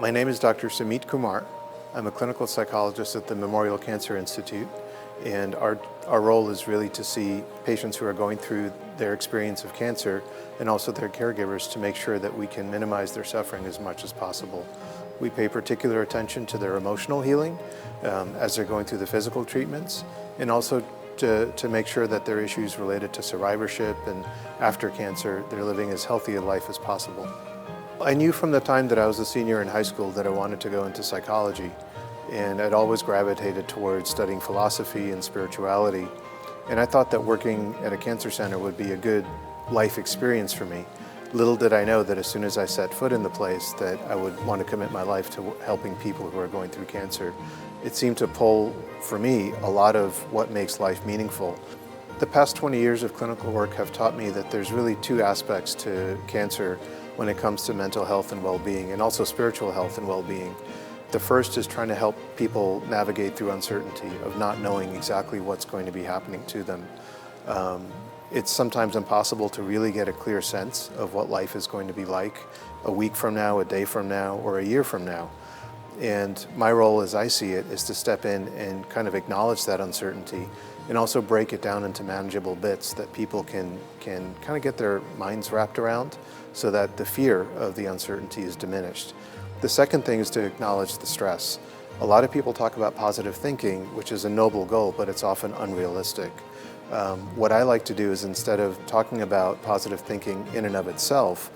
My name is Dr. Sammeet Kumar. I'm a clinical psychologist at the Memorial Cancer Institute, and our role is really to see patients who are going through their experience of cancer and also their caregivers to make sure that we can minimize their suffering as much as possible. We pay particular attention to their emotional healing as they're going through the physical treatments, and also to make sure that their issues related to survivorship and after cancer, they're living as healthy a life as possible. I knew from the time that I was a senior in high school that I wanted to go into psychology, and I'd always gravitated towards studying philosophy and spirituality. And I thought that working at a cancer center would be a good life experience for me. Little did I know that as soon as I set foot in the place that I would want to commit my life to helping people who are going through cancer. It seemed to pull, for me, a lot of what makes life meaningful. The past 20 years of clinical work have taught me that there's really two aspects to cancer when it comes to mental health and well-being, and also spiritual health and well-being. The first is trying to help people navigate through uncertainty of not knowing exactly what's going to be happening to them. It's sometimes impossible to really get a clear sense of what life is going to be like a week from now, a day from now, or a year from now. And my role, as I see it, is to step in and kind of acknowledge that uncertainty and also break it down into manageable bits that people can kind of get their minds wrapped around so that the fear of the uncertainty is diminished. The second thing is to acknowledge the stress. A lot of people talk about positive thinking, which is a noble goal, but it's often unrealistic. What I like to do is, instead of talking about positive thinking in and of itself,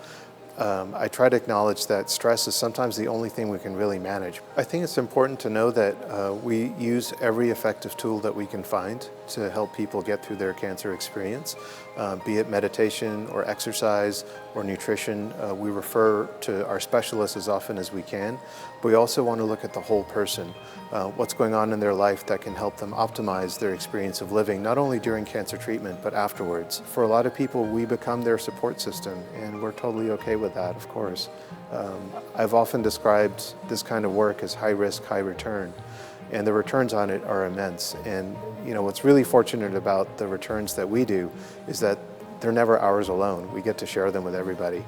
I try to acknowledge that stress is sometimes the only thing we can really manage. I think it's important to know that we use every effective tool that we can find to help people get through their cancer experience, be it meditation or exercise or nutrition. We refer to our specialists as often as we can, but we also want to look at the whole person, what's going on in their life that can help them optimize their experience of living, not only during cancer treatment, but afterwards. For a lot of people, we become their support system, and we're totally okay with that, of course. I've often described this kind of work as high risk, high return, and the returns on it are immense. And what's really fortunate about the returns that we do is that they're never ours alone. We get to share them with everybody.